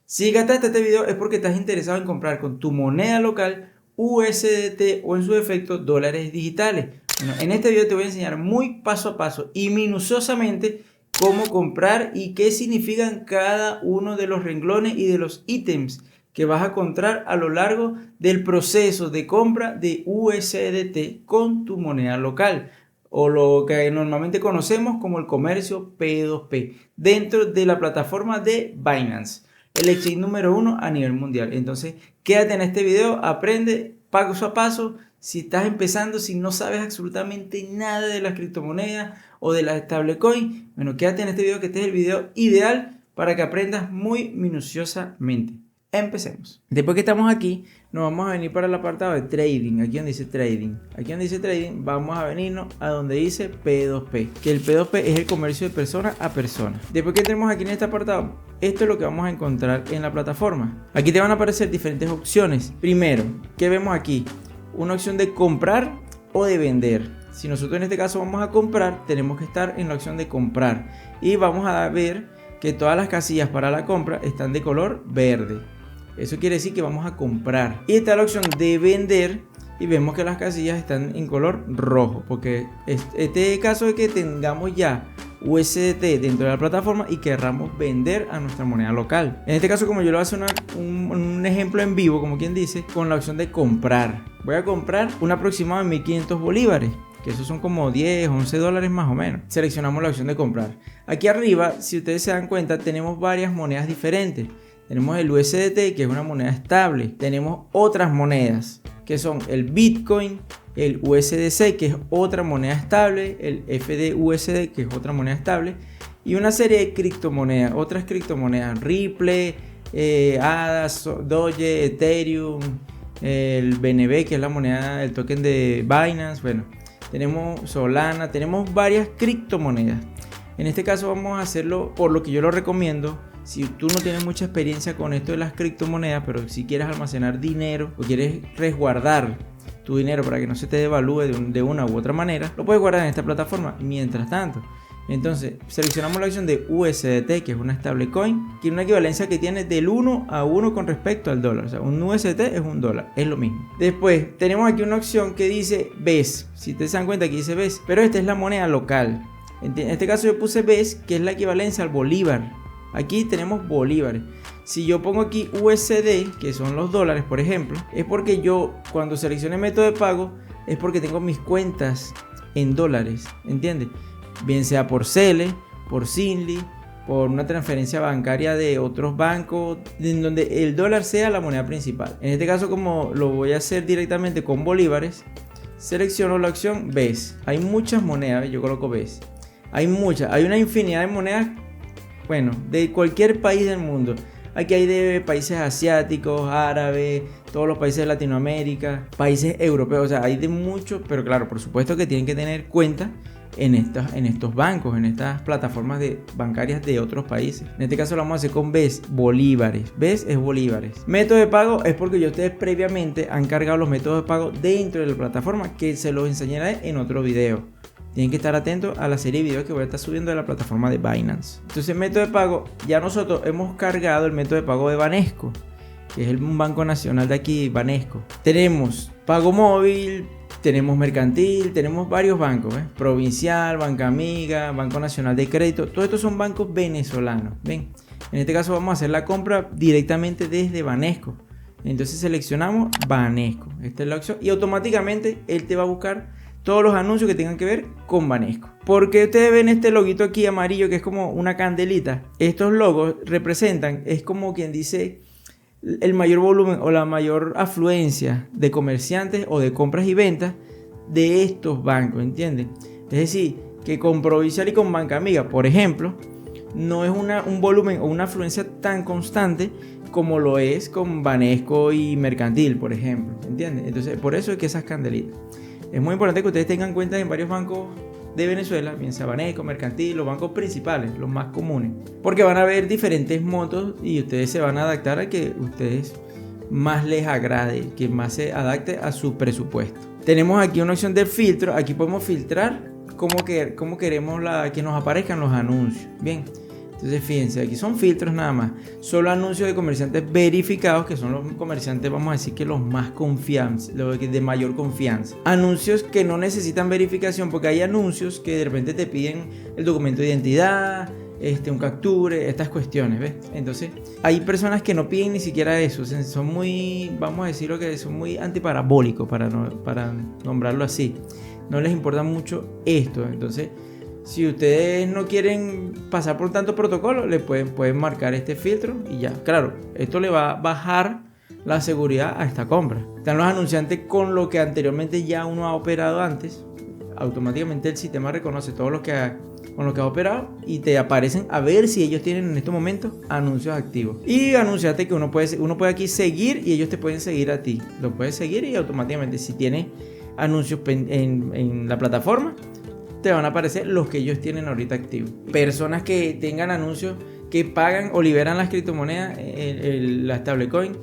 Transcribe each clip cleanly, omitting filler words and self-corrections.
Si llegaste hasta este video es porque estás interesado en comprar con tu moneda local USDT o en su defecto dólares digitales. Bueno, en este video te voy a enseñar muy paso a paso y minuciosamente cómo comprar y qué significan cada uno de los renglones y de los ítems que vas a encontrar a lo largo del proceso de compra de USDT con tu moneda local, o lo que normalmente conocemos como el comercio P2P dentro de la plataforma de Binance, el exchange número 1 a nivel mundial. Entonces quédate en este video, aprende paso a paso. Si estás empezando, si no sabes absolutamente nada de las criptomonedas o de las stablecoins, bueno, quédate en este video, que este es el video ideal para que aprendas muy minuciosamente. Empecemos. Después que estamos aquí, nos vamos a venir para el apartado de trading. Aquí donde dice trading. Aquí donde dice trading, vamos a venirnos a donde dice P2P. Que el P2P es el comercio de persona a persona. Después que entremos aquí en este apartado, esto es lo que vamos a encontrar en la plataforma. Aquí te van a aparecer diferentes opciones. Primero, ¿qué vemos aquí? Una opción de comprar o de vender. Si nosotros en este caso vamos a comprar, tenemos que estar en la opción de comprar. Y vamos a ver que todas las casillas para la compra están de color verde. Eso quiere decir que vamos a comprar. Y está la opción de vender y vemos que las casillas están en color rojo, porque este caso es que tengamos ya USDT dentro de la plataforma y querramos vender a nuestra moneda local. En este caso, como yo lo voy a hacer un ejemplo en vivo, como quien dice, con la opción de comprar. Voy a comprar un aproximado de 1500 bolívares. Que esos son como 10, 11 dólares más o menos. Seleccionamos la opción de comprar. Aquí arriba, si ustedes se dan cuenta, tenemos varias monedas diferentes. Tenemos el USDT, que es una moneda estable. Tenemos otras monedas, que son el Bitcoin, el USDC, que es otra moneda estable, el FDUSD, que es otra moneda estable, y una serie de criptomonedas, otras criptomonedas, Ripple, ADA, Doge, Ethereum, el BNB, que es la moneda, el token de Binance. Bueno, tenemos Solana, tenemos varias criptomonedas. En este caso vamos a hacerlo por lo que yo lo recomiendo. Si tú no tienes mucha experiencia con esto de las criptomonedas, pero si quieres almacenar dinero o quieres resguardar tu dinero para que no se te devalúe de una u otra manera, lo puedes guardar en esta plataforma mientras tanto. Entonces seleccionamos la opción de USDT, que es una stablecoin, que tiene una equivalencia que tiene del 1 a 1 con respecto al dólar. O sea, un USDT es un dólar, es lo mismo. Después tenemos aquí una opción que dice BES. Si te dan cuenta, aquí dice BES, pero esta es la moneda local. En este caso yo puse BES, que es la equivalencia al bolívar. Aquí tenemos bolívares. Si yo pongo aquí USD, que son los dólares, por ejemplo, es porque yo, cuando seleccione método de pago, es porque tengo mis cuentas en dólares, ¿entiendes? Bien sea por Cele, por Zinli, por una transferencia bancaria de otros bancos, en donde el dólar sea la moneda principal. En este caso, como lo voy a hacer directamente con bolívares, selecciono la opción BES. Hay muchas monedas, yo coloco BES. Hay muchas, hay una infinidad de monedas. Bueno, de cualquier país del mundo. Aquí hay de países asiáticos, árabes, todos los países de Latinoamérica, países europeos. O sea, hay de muchos, pero claro, por supuesto que tienen que tener cuenta en estos bancos, en estas plataformas bancarias de otros países. En este caso lo vamos a hacer con BES, bolívares. BES es bolívares. Método de pago es porque ya ustedes previamente han cargado los métodos de pago dentro de la plataforma, que se los enseñaré en otro video. Tienen que estar atentos a la serie de videos que voy a estar subiendo de la plataforma de Binance. Entonces, método de pago, ya nosotros hemos cargado el método de pago de Banesco, que es un banco nacional de aquí, Banesco. Tenemos pago móvil, tenemos mercantil, tenemos varios bancos, Provincial, Banca Amiga, Banco Nacional de Crédito. Todos estos son bancos venezolanos. ¿Ven? En este caso vamos a hacer la compra directamente desde Banesco. Entonces seleccionamos Banesco. Esta es la opción y automáticamente él te va a buscar todos los anuncios que tengan que ver con Banesco. Porque ustedes ven este loguito aquí amarillo, que es como una candelita. Estos logos representan, es como quien dice, el mayor volumen o la mayor afluencia de comerciantes o de compras y ventas de estos bancos, ¿entienden? Es decir, que con Provincial y con Banca Amiga, por ejemplo, no es un volumen o una afluencia tan constante como lo es con Banesco y Mercantil, por ejemplo, ¿entienden? Entonces, por eso es que esas candelitas. Es muy importante que ustedes tengan cuenta en varios bancos de Venezuela, bien sea Banesco, Mercantil, los bancos principales, los más comunes, porque van a haber diferentes montos y ustedes se van a adaptar a que ustedes más les agrade, que más se adapte a su presupuesto. Tenemos aquí una opción de filtro. Aquí podemos filtrar cómo queremos que nos aparezcan los anuncios. Bien, Entonces fíjense, aquí son filtros nada más. Solo anuncios de comerciantes verificados, que son los comerciantes, vamos a decir que los más confiables, los de mayor confianza. Anuncios que no necesitan verificación, porque hay anuncios que de repente te piden el documento de identidad, un capture, estas cuestiones, ¿ves? Entonces hay personas que no piden ni siquiera eso, son muy, vamos a decirlo que son muy antiparabólicos, para nombrarlo así. No les importa mucho esto. Entonces, si ustedes no quieren pasar por tanto protocolo, le pueden marcar este filtro y ya. Claro, esto le va a bajar la seguridad a esta compra. Están los anunciantes con lo que anteriormente ya uno ha operado antes. Automáticamente el sistema reconoce todo lo que con lo que ha operado y te aparecen a ver si ellos tienen en estos momentos anuncios activos. Y anunciate que uno puede aquí seguir y ellos te pueden seguir a ti. Lo puedes seguir y automáticamente si tienes anuncios en la plataforma, te van a aparecer los que ellos tienen ahorita activos. Personas que tengan anuncios que pagan o liberan las criptomonedas, la stablecoin,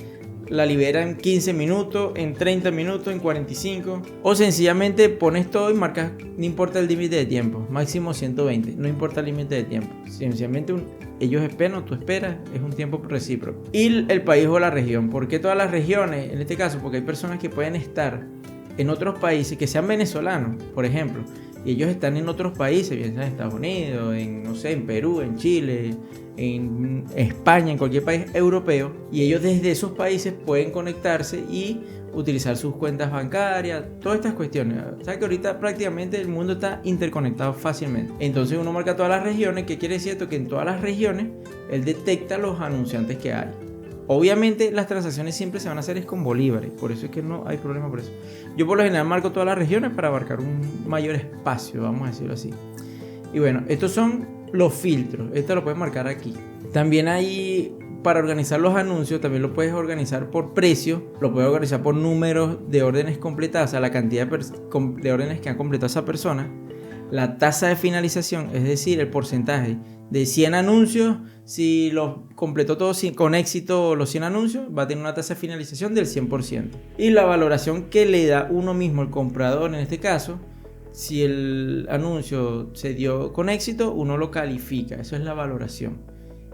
la liberan en 15 minutos, en 30 minutos, en 45. O sencillamente pones todo y marcas, no importa el límite de tiempo, máximo 120, no importa el límite de tiempo. Sencillamente ellos esperan o tú esperas, es un tiempo recíproco. Y el país o la región. ¿Por qué todas las regiones? En este caso, porque hay personas que pueden estar en otros países, que sean venezolanos, por ejemplo, y ellos están en otros países, bien sea en Estados Unidos, en Perú, en Chile, en España, en cualquier país europeo, y ellos desde esos países pueden conectarse y utilizar sus cuentas bancarias, todas estas cuestiones. O sea que ahorita prácticamente el mundo está interconectado fácilmente. Entonces uno marca todas las regiones. ¿Qué quiere decir esto? Que en todas las regiones él detecta los anunciantes que hay. Obviamente las transacciones siempre se van a hacer con bolívares, por eso es que no hay problema por eso. Yo por lo general marco todas las regiones para abarcar un mayor espacio, vamos a decirlo así. Y bueno, estos son los filtros, esto lo puedes marcar aquí. También hay, para organizar los anuncios, también lo puedes organizar por precio, lo puedes organizar por números de órdenes completadas, o sea, la cantidad de órdenes que ha completado esa persona, la tasa de finalización, es decir, el porcentaje de 100 anuncios, si los completó todos con éxito los 100 anuncios, va a tener una tasa de finalización del 100%. Y la valoración que le da uno mismo, el comprador en este caso, si el anuncio se dio con éxito, uno lo califica. Eso es la valoración,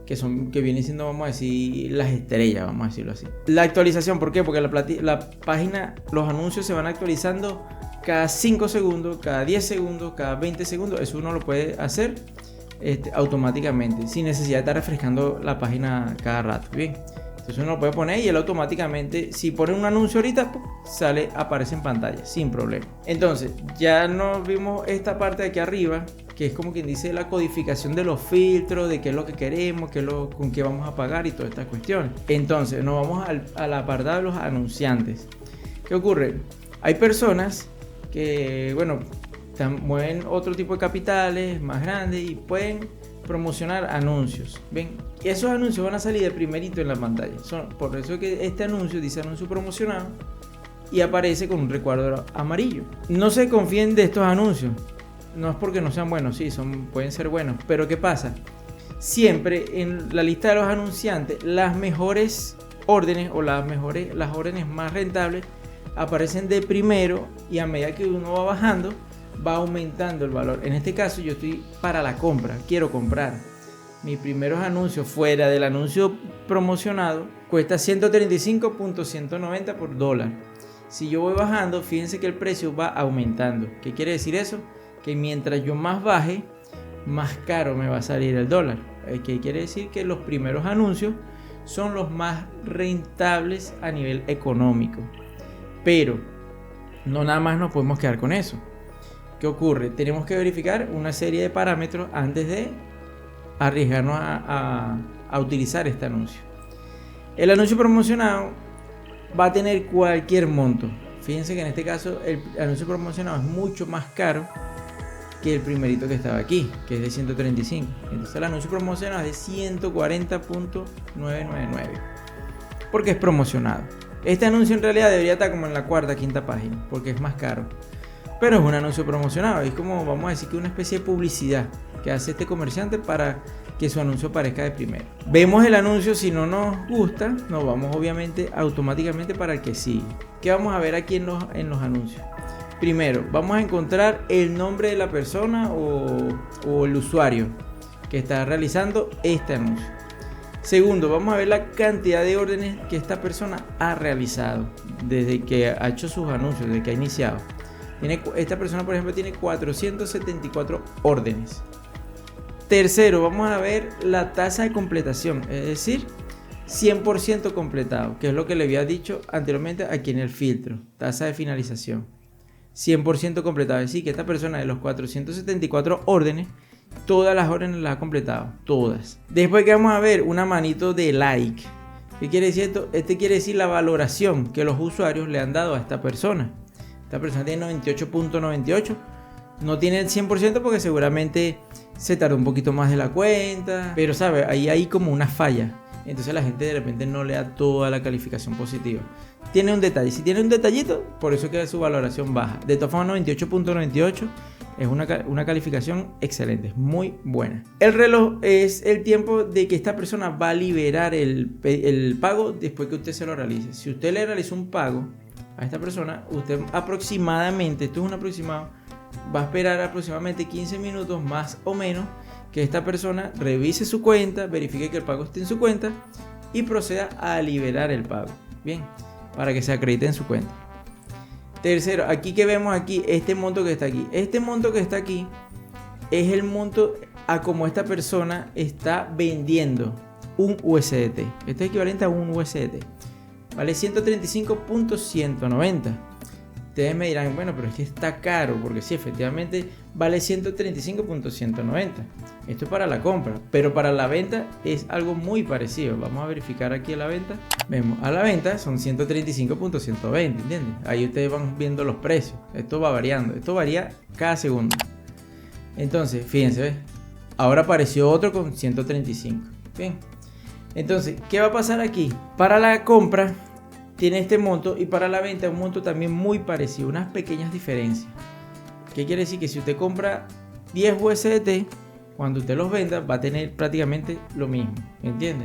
que viene siendo, vamos a decir, las estrellas, vamos a decirlo así. La actualización, ¿por qué? Porque la página, los anuncios se van actualizando cada 5 segundos, cada 10 segundos, cada 20 segundos. Eso uno lo puede hacer automáticamente, sin necesidad de estar refrescando la página cada rato. Bien, entonces uno lo puede poner y él automáticamente, si pone un anuncio ahorita, aparece en pantalla sin problema. Entonces ya nos vimos esta parte de aquí arriba, que es como quien dice la codificación de los filtros, de qué es lo que queremos, con qué vamos a pagar y todas estas cuestiones. Entonces nos vamos al apartado de los anunciantes. ¿Qué ocurre? Hay personas que, bueno, mueven otro tipo de capitales más grandes y pueden promocionar anuncios. ¿Ven? Y esos anuncios van a salir de primerito en la pantalla. Por eso que este anuncio dice anuncio promocionado y aparece con un recuadro amarillo. No se confíen de estos anuncios. No es porque no sean buenos, sí, pueden ser buenos. Pero ¿qué pasa? Siempre en la lista de los anunciantes, las mejores órdenes o las órdenes más rentables aparecen de primero, y a medida que uno va bajando va aumentando el valor. En este caso yo estoy para la compra, quiero comprar. Mis primeros anuncios fuera del anuncio promocionado cuesta 135.190 por dólar. Si yo voy bajando, fíjense que el precio va aumentando. ¿Qué quiere decir eso? Que mientras yo más baje, más caro me va a salir el dólar. ¿Qué quiere decir? Que los primeros anuncios son los más rentables a nivel económico. Pero no nada más nos podemos quedar con eso. ¿Qué ocurre? Tenemos que verificar una serie de parámetros antes de arriesgarnos a utilizar este anuncio. El anuncio promocionado va a tener cualquier monto. Fíjense que en este caso el anuncio promocionado es mucho más caro que el primerito que estaba aquí, que es de 135. Entonces el anuncio promocionado es de 140.999 porque es promocionado. Este anuncio en realidad debería estar como en la cuarta, quinta página, porque es más caro. Pero es un anuncio promocionado, es como, vamos a decir, que una especie de publicidad que hace este comerciante para que su anuncio aparezca de primero. Vemos el anuncio, si no nos gusta, nos vamos obviamente automáticamente para el que sigue. ¿Qué vamos a ver aquí en los anuncios? Primero, vamos a encontrar el nombre de la persona o el usuario. que está realizando este anuncio. Segundo, vamos a ver la cantidad de órdenes que esta persona ha realizado desde que ha hecho sus anuncios, desde que ha iniciado. Esta persona, por ejemplo, tiene 474 órdenes. Tercero, vamos a ver la tasa de completación, es decir, 100% completado, que es lo que le había dicho anteriormente aquí en el filtro, tasa de finalización. 100% completado, es decir, que esta persona de los 474 órdenes, todas las órdenes las ha completado, todas. Después que vamos a ver una manito de like. ¿Qué quiere decir esto? Este quiere decir la valoración que los usuarios le han dado a esta persona. Esta persona tiene 98.98. No tiene el 100% porque seguramente se tardó un poquito más de la cuenta. Pero sabe, ahí hay como una falla. Entonces la gente de repente no le da toda la calificación positiva. Tiene un detalle. Si tiene un detallito, por eso queda su valoración baja. De todas formas, 98.98 es una calificación excelente, es muy buena. El reloj es el tiempo de que esta persona va a liberar el pago después que usted se lo realice. Si usted le realiza un pago a esta persona, usted aproximadamente, esto es un aproximado, va a esperar aproximadamente 15 minutos más o menos que esta persona revise su cuenta, verifique que el pago esté en su cuenta y proceda a liberar el pago. Bien, para que se acredite en su cuenta. Tercero, aquí que vemos aquí, este monto que está aquí. Este monto que está aquí es el monto a como esta persona está vendiendo un USDT. Esto es equivalente a un USDT. Vale 135.190. Ustedes me dirán, bueno, pero es que está caro, porque sí, efectivamente vale 135.190. Esto es para la compra, pero para la venta es algo muy parecido. Vamos a verificar aquí a la venta. Vemos, a la venta son 135.120, ¿entiendes? Ahí ustedes van viendo los precios. Esto va variando, esto varía cada segundo. Entonces, fíjense, ¿ves? Ahora apareció otro con 135. Bien. Entonces, ¿qué va a pasar aquí? Para la compra tiene este monto y para la venta un monto también muy parecido, unas pequeñas diferencias. ¿Qué quiere decir? Que si usted compra 10 USDT, cuando usted los venda va a tener prácticamente lo mismo, ¿entiende?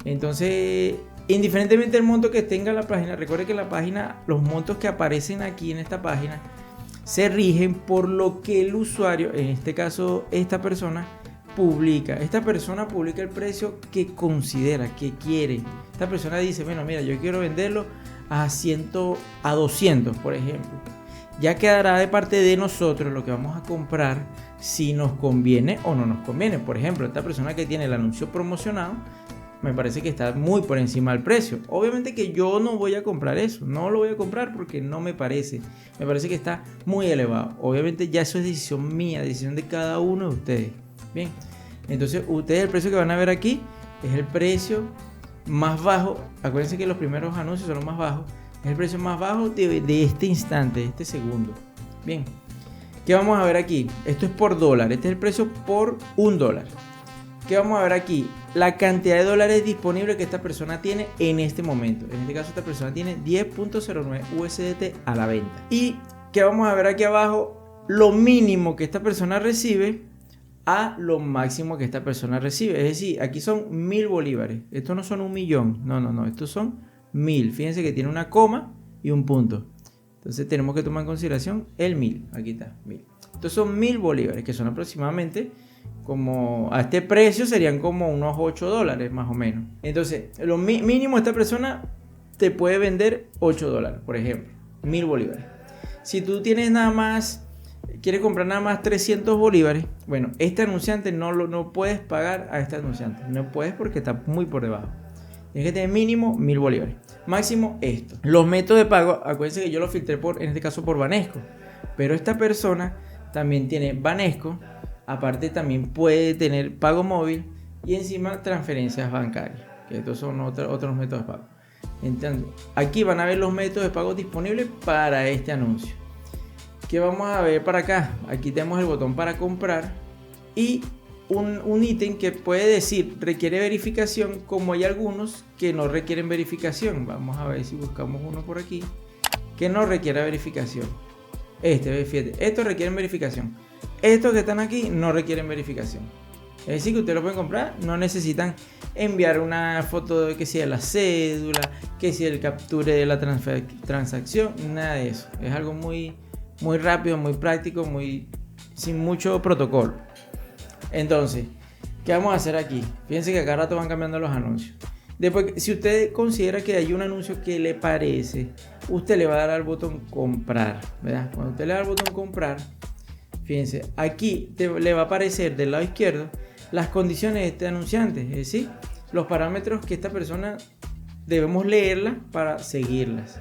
Entonces, indiferentemente del monto que tenga la página, recuerde que la página, los montos que aparecen aquí en esta página se rigen por lo que el usuario, en este caso esta persona, publica. Esta persona publica el precio que considera, que quiere. Esta persona dice, bueno, mira, yo quiero venderlo a 200, por ejemplo. Ya quedará de parte de nosotros lo que vamos a comprar, si nos conviene o no nos conviene. Por ejemplo, esta persona que tiene el anuncio promocionado, me parece que está muy por encima del precio. Obviamente que yo no voy a comprar eso, no lo voy a comprar porque no me parece. Me parece que está muy elevado. Obviamente ya eso es decisión mía, decisión de cada uno de ustedes. Bien, entonces ustedes el precio que van a ver aquí es el precio más bajo. Acuérdense que los primeros anuncios son los más bajos. Es el precio más bajo de este instante, de este segundo. Bien, ¿qué vamos a ver aquí? Esto es por dólar, este es el precio por $1. ¿Qué vamos a ver aquí? La cantidad de dólares disponibles que esta persona tiene en este momento. En este caso esta persona tiene 10.09 USDT a la venta. Y ¿qué vamos a ver aquí abajo? Lo mínimo que esta persona recibe a lo máximo que esta persona recibe. Es decir, aquí son 1000 bolívares. Estos no son 1 millón. No. Estos son 1000. Fíjense que tiene una coma y un punto. Entonces tenemos que tomar en consideración el 1000. Aquí está, 1000. Estos son 1000 bolívares, que son aproximadamente como a este precio serían como unos $8 más o menos. Entonces, lo mínimo esta persona te puede vender $8, por ejemplo. 1000 bolívares. Si tú tienes nada más, quieres comprar nada más 300 bolívares, bueno, este anunciante no puedes pagar a este anunciante. No puedes porque está muy por debajo. Tienes que tener mínimo 1000 bolívares. Máximo esto. Los métodos de pago, acuérdense que yo lo filtré en este caso por Banesco. Pero esta persona también tiene Banesco. Aparte también puede tener pago móvil y encima transferencias bancarias. Que estos son otros métodos de pago. Entonces, aquí van a ver los métodos de pago disponibles para este anuncio. ¿Qué vamos a ver para acá? Aquí tenemos el botón para comprar y un ítem que puede decir requiere verificación, como hay algunos que no requieren verificación. Vamos a ver si buscamos uno por aquí que no requiera verificación. Fíjate, estos requieren verificación. Estos que están aquí no requieren verificación. Es decir, que ustedes lo pueden comprar, no necesitan enviar una foto de que sea la cédula, que sea el capture de la transacción, nada de eso. Es algo muy rápido, muy práctico, sin mucho protocolo. Entonces, ¿Qué vamos a hacer aquí? Fíjense que cada rato van cambiando los anuncios. Después, si usted considera que hay un anuncio que le parece, usted le va a dar al botón comprar, ¿verdad? Cuando usted le da al botón comprar, fíjense, aquí le va a aparecer del lado izquierdo las condiciones de este anunciante, es decir, los parámetros que esta persona debemos leerlas para seguirlas.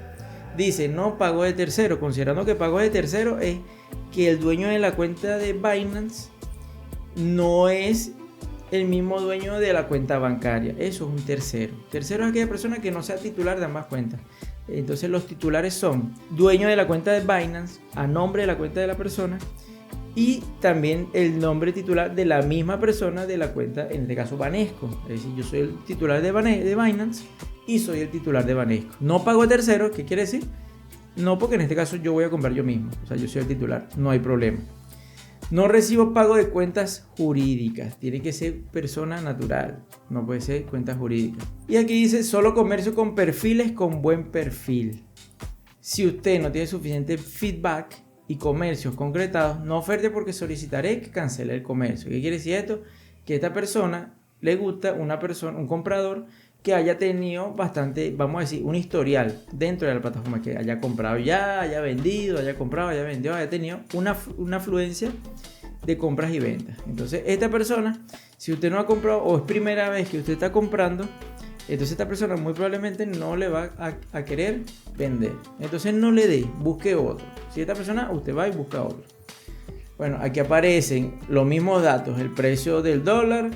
Dice no pago de tercero, considerando que pago de tercero es que el dueño de la cuenta de Binance no es el mismo dueño de la cuenta bancaria. Eso es un tercero. Tercero es aquella persona que no sea titular de ambas cuentas. Entonces los titulares son dueño de la cuenta de Binance a nombre de la cuenta de la persona y también el nombre titular de la misma persona de la cuenta, en este caso Banesco. Es decir, yo soy el titular de Binance y soy el titular de Banesco. No pago a terceros, ¿qué quiere decir? No, porque en este caso yo voy a comprar yo mismo. O sea, yo soy el titular, no hay problema. No recibo pago de cuentas jurídicas. Tiene que ser persona natural. No puede ser cuentas jurídicas. Y aquí dice solo comercio con perfiles con buen perfil. Si usted no tiene suficiente feedback y comercios concretados, no oferte porque solicitaré que cancele el comercio. ¿Qué quiere decir esto? Que a esta persona le gusta un comprador que haya tenido bastante, vamos a decir, un historial dentro de la plataforma, que haya comprado ya, haya vendido, haya comprado, haya vendido, haya tenido una afluencia de compras y ventas. Entonces, esta persona, si usted no ha comprado o es primera vez que usted está comprando, entonces esta persona muy probablemente no le va a querer vender. Entonces no le dé, busque otro. Si esta persona, usted va y busca otro. Bueno, aquí aparecen los mismos datos, el precio del dólar,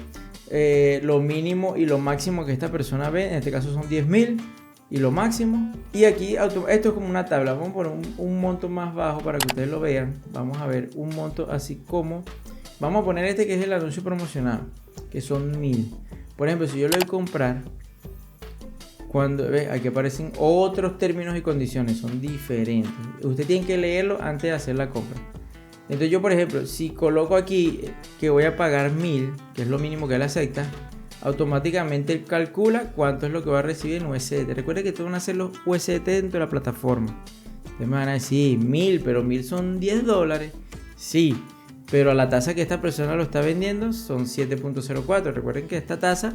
lo mínimo y lo máximo que esta persona ve, en este caso son 10.000 y lo máximo. Y aquí esto es como una tabla, vamos a poner un monto más bajo para que ustedes lo vean. Vamos a ver un monto así como, vamos a poner este que es el anuncio promocional, que son 1.000. Por ejemplo, si yo le doy comprar, cuando ve, aquí aparecen otros términos y condiciones, son diferentes. Usted tiene que leerlo antes de hacer la compra. Entonces yo, por ejemplo, si coloco aquí que voy a pagar 1.000, que es lo mínimo que él acepta, automáticamente él calcula cuánto es lo que va a recibir en USDT. Recuerden que todos van a hacer los USDT dentro de la plataforma. Ustedes me van a decir 1.000, pero 1.000 son $10. Sí, pero a la tasa que esta persona lo está vendiendo son 7.04. Recuerden que esta tasa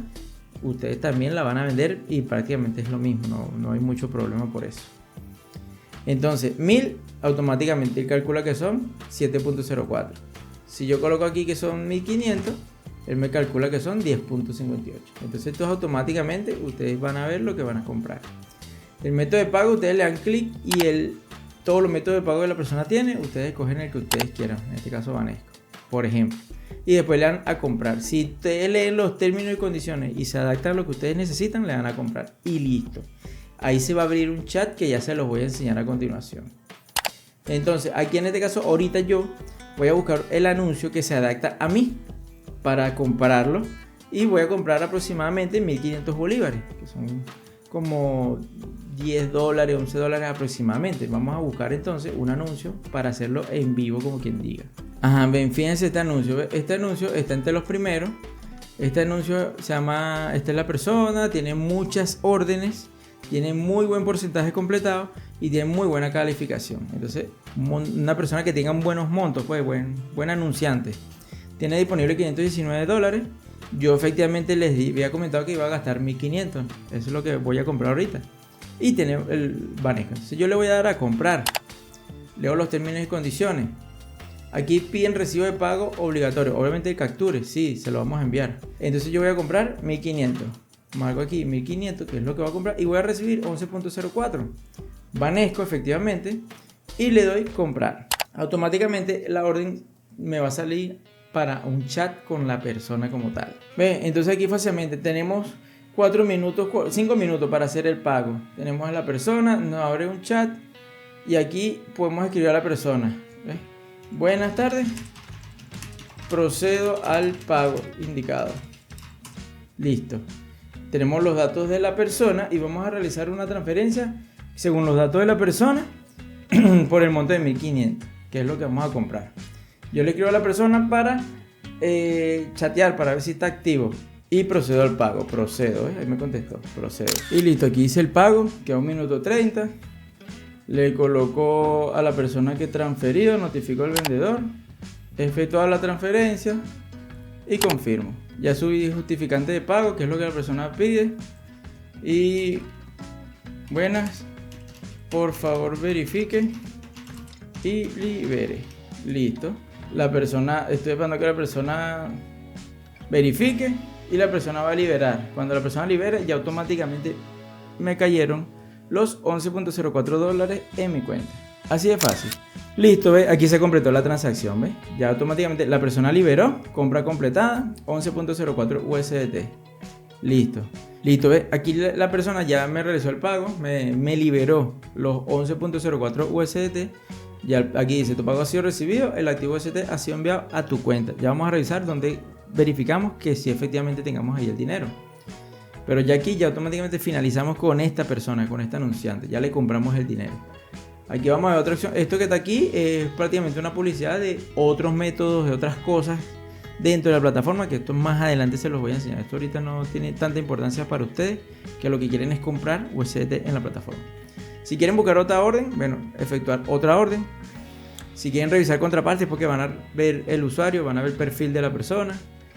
ustedes también la van a vender y prácticamente es lo mismo. No hay mucho problema por eso. Entonces 1.000 automáticamente él calcula que son 7.04. Si yo coloco aquí que son 1.500, él me calcula que son 10.58. Entonces esto automáticamente ustedes van a ver lo que van a comprar. El método de pago, ustedes le dan clic y todos los métodos de pago que la persona tiene, ustedes escogen el que ustedes quieran. En este caso Banesco, por ejemplo. Y después le dan a comprar. Si ustedes leen los términos y condiciones y se adaptan a lo que ustedes necesitan, le dan a comprar y listo. Ahí se va a abrir un chat que ya se los voy a enseñar a continuación. Entonces, aquí en este caso, ahorita yo voy a buscar el anuncio que se adapta a mí para comprarlo. Y voy a comprar aproximadamente 1.500 bolívares, que son como $10, $11 aproximadamente. Vamos a buscar entonces un anuncio para hacerlo en vivo, como quien diga. Ajá, ven, fíjense este anuncio. Este anuncio está entre los primeros. Este anuncio se llama, esta es la persona, tiene muchas órdenes. Tiene muy buen porcentaje completado y tiene muy buena calificación. Entonces, una persona que tenga buenos montos, pues buen anunciante. Tiene disponible $519. Yo efectivamente les había comentado que iba a gastar 1.500. Eso es lo que voy a comprar ahorita. Y tiene el Banesco. Entonces yo le voy a dar a comprar. Leo los términos y condiciones. Aquí piden recibo de pago obligatorio. Obviamente el capture, sí, se lo vamos a enviar. Entonces yo voy a comprar 1.500. Marco aquí 1.500, que es lo que voy a comprar, y voy a recibir 11.04 Banesco efectivamente, y le doy comprar. Automáticamente la orden me va a salir para un chat con la persona como tal. Ve, entonces aquí fácilmente tenemos 5 minutos para hacer el pago. Tenemos a la persona, nos abre un chat y aquí podemos escribir a la persona. ¿Ve? Buenas tardes, procedo al pago indicado. Listo. Tenemos los datos de la persona y vamos a realizar una transferencia según los datos de la persona por el monto de 1.500, que es lo que vamos a comprar. Yo le escribo a la persona para chatear, para ver si está activo, y procedo al pago. Procedo, ahí me contestó, procedo. Y listo, aquí hice el pago, queda 1 minuto 30. Le coloco a la persona que transferido, notificó al vendedor, efectuar la transferencia y confirmo. Ya subí justificante de pago, que es lo que la persona pide. Y buenas, por favor verifique y libere. Listo. La persona, estoy esperando que la persona verifique y la persona va a liberar. Cuando la persona libere, ya automáticamente me cayeron los $11.04 en mi cuenta. Así de fácil. Listo, ¿ve? Aquí se completó la transacción, ¿ve? Ya automáticamente la persona liberó, compra completada, 11.04 USDT. Listo. Listo, ¿ve? Aquí la persona ya me realizó el pago, me liberó los 11.04 USDT. Ya aquí dice, tu pago ha sido recibido, el activo USDT ha sido enviado a tu cuenta. Ya vamos a revisar donde verificamos que si efectivamente tengamos ahí el dinero. Pero ya aquí ya automáticamente finalizamos con esta persona, con este anunciante. Ya le compramos el dinero. Aquí vamos a ver otra opción. Esto que está aquí es prácticamente una publicidad de otros métodos, de otras cosas dentro de la plataforma, que esto más adelante se los voy a enseñar. Esto ahorita no tiene tanta importancia para ustedes, que lo que quieren es comprar USDT en la plataforma. Si quieren buscar otra orden, bueno, efectuar otra orden. Si quieren revisar contrapartes, porque van a ver el usuario, van a ver el perfil de la persona.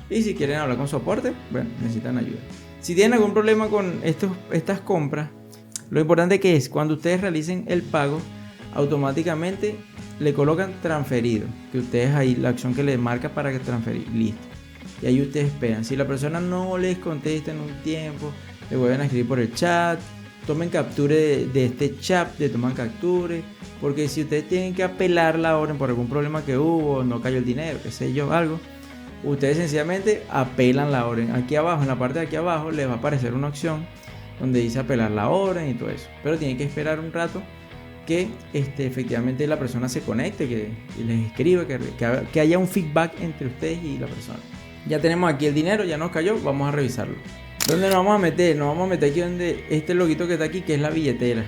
Y si quieren hablar con soporte, bueno, necesitan ayuda. Si tienen algún problema con estas compras, lo importante que es cuando ustedes realicen el pago, automáticamente le colocan transferido, que ustedes ahí la acción que les marca para que transferir, listo. Y ahí ustedes esperan. Si la persona no les contesta en un tiempo, le vuelven a escribir por el chat, tomen captura de este chat, toman capture, porque si ustedes tienen que apelar la orden por algún problema que hubo, no cayó el dinero, qué sé yo, algo, ustedes sencillamente apelan la orden. Aquí abajo, en la parte de aquí abajo, les va a aparecer una opción donde dice apelar la orden y todo eso. Pero tienen que esperar un rato que efectivamente la persona se conecte, que les escriba, que haya un feedback entre ustedes y la persona. Ya tenemos aquí el dinero, ya nos cayó, vamos a revisarlo. ¿Dónde nos vamos a meter? Nos vamos a meter aquí donde este loguito que está aquí, que es la billetera.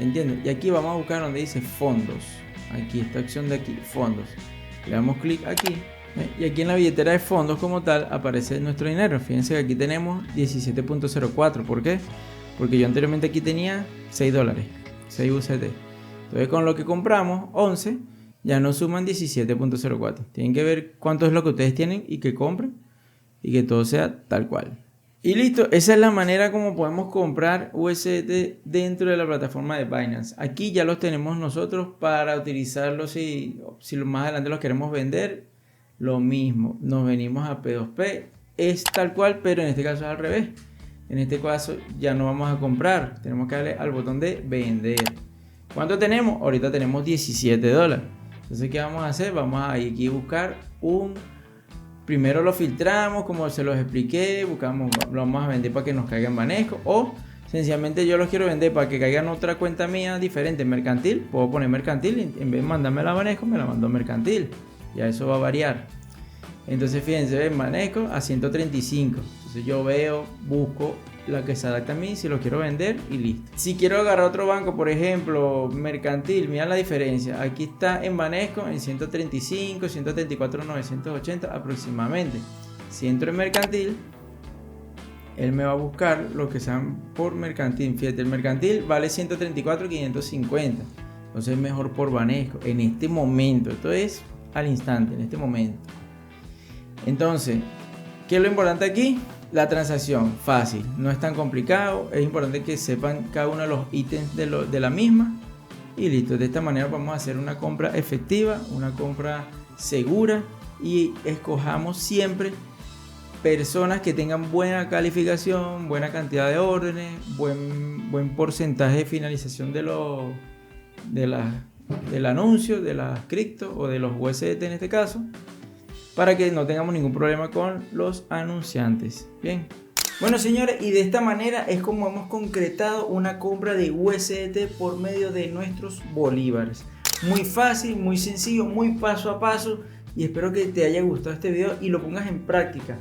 ¿Entienden? Y aquí vamos a buscar donde dice fondos. Aquí, esta opción de aquí, fondos. Le damos clic aquí. Y aquí en la billetera de fondos como tal aparece nuestro dinero. Fíjense que aquí tenemos 17.04. ¿Por qué? Porque yo anteriormente aquí tenía $6, 6 USD. Entonces con lo que compramos, 11, ya nos suman 17.04. Tienen que ver cuánto es lo que ustedes tienen y que compren y que todo sea tal cual. Y listo, esa es la manera como podemos comprar USDT dentro de la plataforma de Binance. Aquí ya los tenemos nosotros para utilizarlos si más adelante los queremos vender. Lo mismo, nos venimos a P2P, es tal cual, pero en este caso es al revés. En este caso ya no vamos a comprar, tenemos que darle al botón de vender. ¿Cuánto tenemos? Ahorita tenemos $17. Entonces, ¿qué vamos a hacer? Vamos a ir aquí a buscar primero lo filtramos, como se los expliqué, buscamos, lo vamos a vender para que nos caiga en Banesco, o sencillamente yo los quiero vender para que caiga en otra cuenta mía diferente, mercantil. Puedo poner mercantil y en vez de mandarme la Banesco, me la mando mercantil. Ya eso va a variar. Entonces fíjense, en Banesco a 135. Entonces yo veo, busco la que se adapta a mí, si lo quiero vender y listo. Si quiero agarrar otro banco, por ejemplo, mercantil, mira la diferencia. Aquí está en Banesco en 135, 134, 980 aproximadamente. Si entro en mercantil, él me va a buscar lo que sean por mercantil. Fíjate, el mercantil vale 134, 550. Entonces es mejor por Banesco en este momento. Esto es al instante, en este momento. Entonces, ¿qué es lo importante aquí? La transacción, fácil, no es tan complicado. Es importante que sepan cada uno de los ítems de la misma. Y listo, de esta manera vamos a hacer una compra efectiva, una compra segura. Y escojamos siempre personas que tengan buena calificación, buena cantidad de órdenes, buen porcentaje de finalización del anuncio, de las cripto o de los USDT en este caso, para que no tengamos ningún problema con los anunciantes. Bien. Bueno, señores, y de esta manera es como hemos concretado una compra de USDT por medio de nuestros bolívares. Muy fácil, muy sencillo, muy paso a paso, y espero que te haya gustado este video y lo pongas en práctica.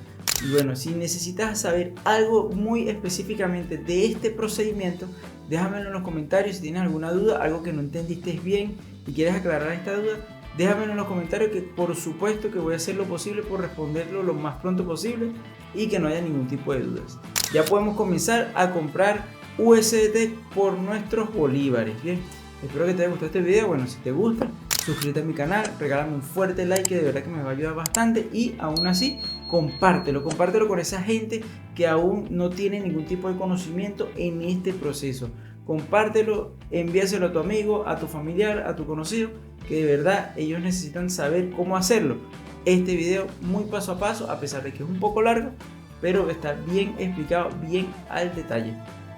Y bueno, si necesitas saber algo muy específicamente de este procedimiento, déjamelo en los comentarios. Si tienes alguna duda, algo que no entendiste bien y quieres aclarar esta duda, déjamelo en los comentarios, que por supuesto que voy a hacer lo posible por responderlo lo más pronto posible y que no haya ningún tipo de dudas. Ya podemos comenzar a comprar USDT por nuestros bolívares. Bien, espero que te haya gustado este video. Bueno, si te gusta, suscríbete a mi canal, regálame un fuerte like que de verdad que me va a ayudar bastante, y aún así compártelo con esa gente que aún no tiene ningún tipo de conocimiento en este proceso. Compártelo, envíaselo a tu amigo, a tu familiar, a tu conocido, que de verdad ellos necesitan saber cómo hacerlo. Este video muy paso a paso, a pesar de que es un poco largo, pero está bien explicado, bien al detalle.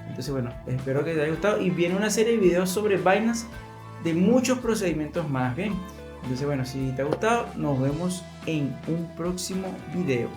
Entonces bueno, espero que te haya gustado y viene una serie de videos sobre Binance de muchos procedimientos más, bien. Entonces bueno, si te ha gustado, nos vemos en un próximo video.